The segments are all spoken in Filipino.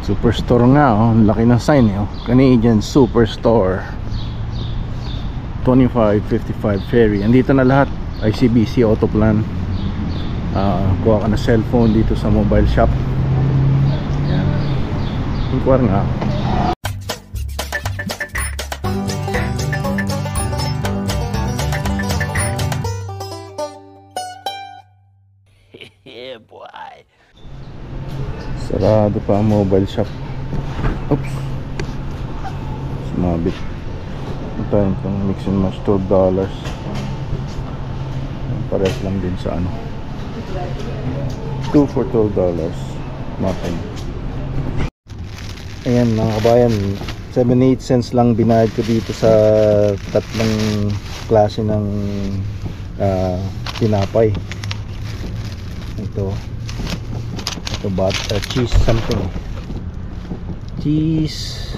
Superstore nga, oh. Laki ng sign eh, oh. Canadian Superstore 2555 ferry. Andito na lahat. ICBC Autoplan. Kuha ka na cellphone dito sa mobile shop. Yan. Inquire nga. Yeah, boy. Sarado pa ang mobile shop. Oops. Sumabit. Ito yung mix and match, $12. Pares lang din sa ano. 2 for $12. Nothing. Ayan mga kabayan, 78 cents lang binayad ko dito sa tatlong klase ng tinapay. Ito cheese something. Cheese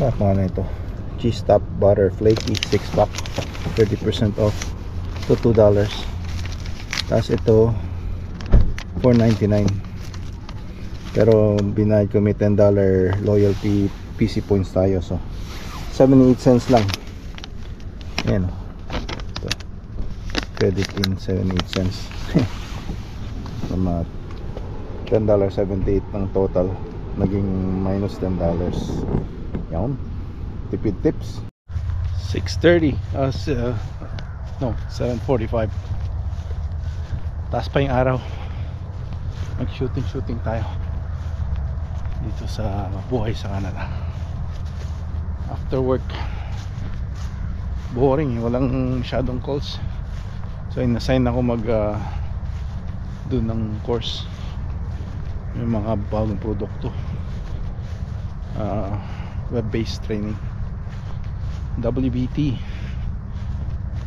ano na ito? Cheese top butter flaky 6 pack, 30% off. Ito $2. Tapos ito $4.99. Pero binayad ko may $10 loyalty PC points tayo, so 78 cents lang. Ayan o. Ito credit in 78 cents. Mga $10.78 ng total, naging minus $10. Yan, tipid tips. 6:30 no, 7:45. Taas pa yung araw. Mag shooting tayo dito sa buhay sa Canada. After work, boring, walang masyadong calls. So in-assign ako mag doon ng course, yung mga bagong produkto, web-based training, WBT.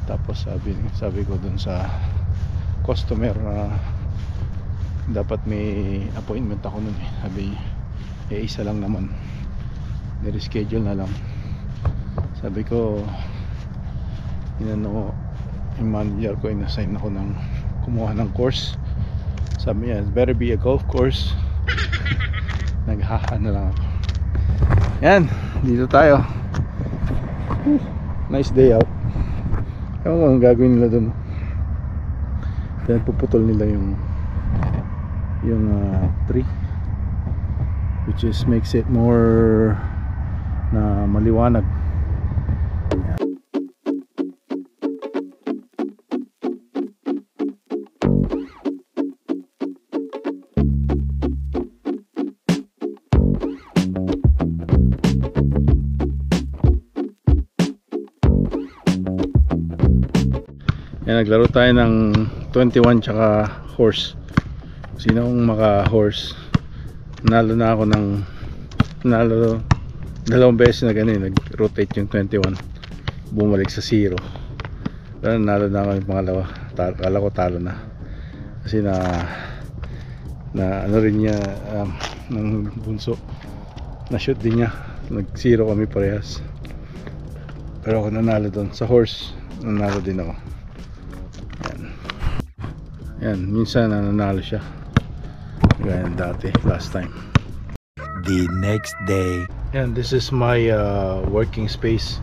Tapos sabi ko dun sa customer na dapat may appointment ako nun eh. Sabi isa lang naman, nireschedule na lang. Sabi ko yung manager ko, in-assign ako ng kumuha ng course. Sabi niya, better be a golf course. Naghaha na lang ako. Yan, dito tayo. Nice day out. Ewan ko ang gagawin nila dun. Then puputol nila yung tree, which is makes it more na maliwanag. Naglaro tayo ng 21 tsaka horse. Sinong maka horse, nalo na ako ng dalawang beses na ganun, nag-rotate yung 21, bumalik sa 0. Pero nalo na ako yung pangalawa. Kala ko talo na kasi na ano rin niya, ng bunso na shoot din niya, nag-0 kami parehas. Pero ako nanalo doon sa horse, nanalo din ako. Yan, minsan nanalo siya. Gaya dati, last time. The next day. Yan, this is my working space.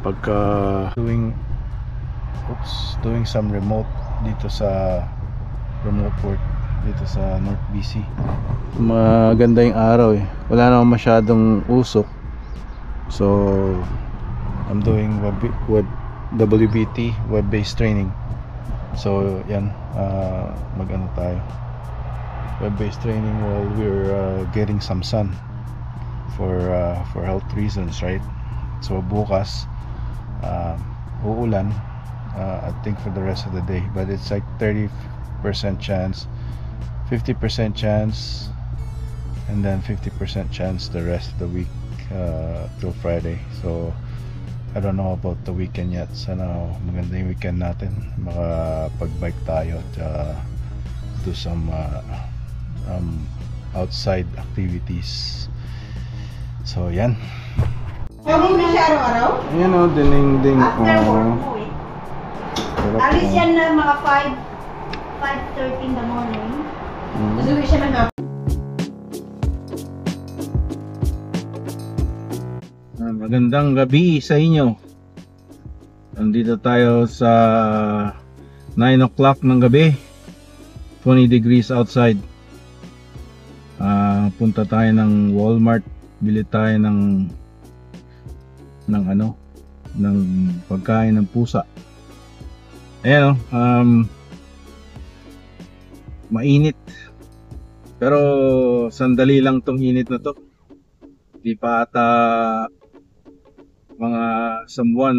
Pagka doing some remote dito sa remote work dito sa North BC. Maganda yung araw eh. Wala namang masyadong usok. So I'm doing WBT, web-based training. So yan, mag-ano tayo, web-based training while we're getting some sun for health reasons, right? So bukas uulan, I think for the rest of the day, but it's like 30% chance, 50% chance, and then 50% chance the rest of the week till Friday. So I don't know about the weekend yet. Sana maganda yung weekend natin. Makapag-bike tayo at do some outside activities. So yan. Laging mo siya araw-araw? Ayan o, dinding-ding. After work mo eh. Alis yan na mga 5:30 in the morning. Masuwi siya ng Magandang gabi sa inyo. Nandito tayo sa 9 o'clock ng gabi. 20 degrees outside. Punta tayo ng Walmart. Bili tayo ng pagkain ng pusa. Ayan mainit. Pero sandali lang tong init na to. Di pa ata mga sambuan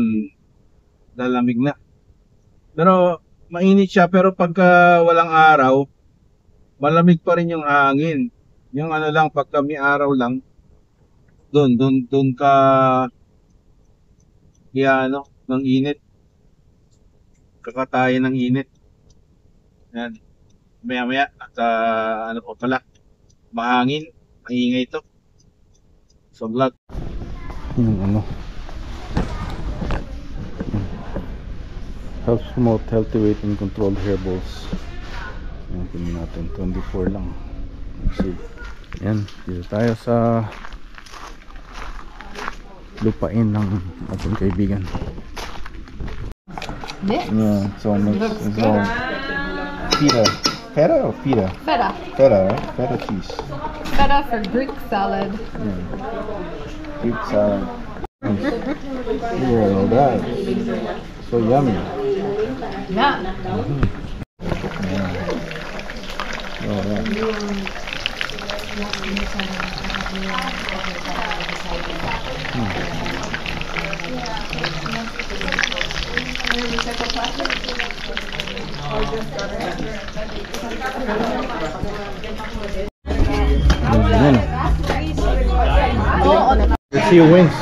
lalamig na. Pero mainit siya, pero pagka walang araw, malamig pa rin yung hangin. Yung lang, pagka may araw lang, doon ka ng init. Kakatayin ng init. Yan. Maya at pa pala, mahangin, maingay ito sa vlog. Yung helps promote healthy weight and control hair balls. Yan, tingnan natin, 24 lang. See. Yan, dito tayo sa lupain ng ating kaibigan. Yeah, so feta or feta? Feta. Feta, right? Feta cheese. Feta for Greek salad. Yeah. Greek salad. Yeah, that. So yummy. Yeah. Oh, yeah. Let's see who wins.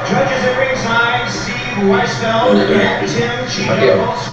Judges at ringside, Steve Weisfeld and Tim Chico.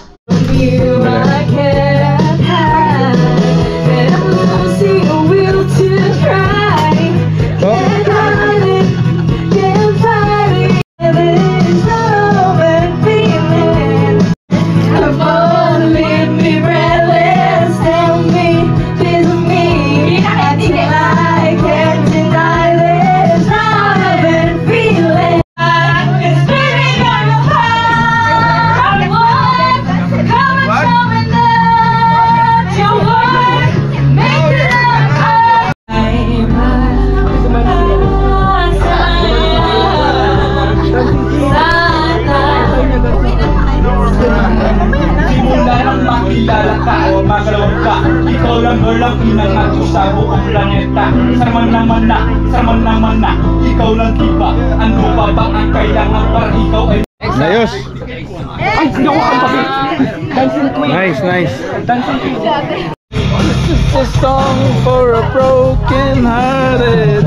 Ikaw lang pinangato sa buong planeta. Sarman naman na, ikaw lang diba. Ano pa ba ang kailangan para ikaw ay Ayos. ay, hindi ako kapabi. Dancing queen. Nice. Dancing queen. This is a song for a broken hearted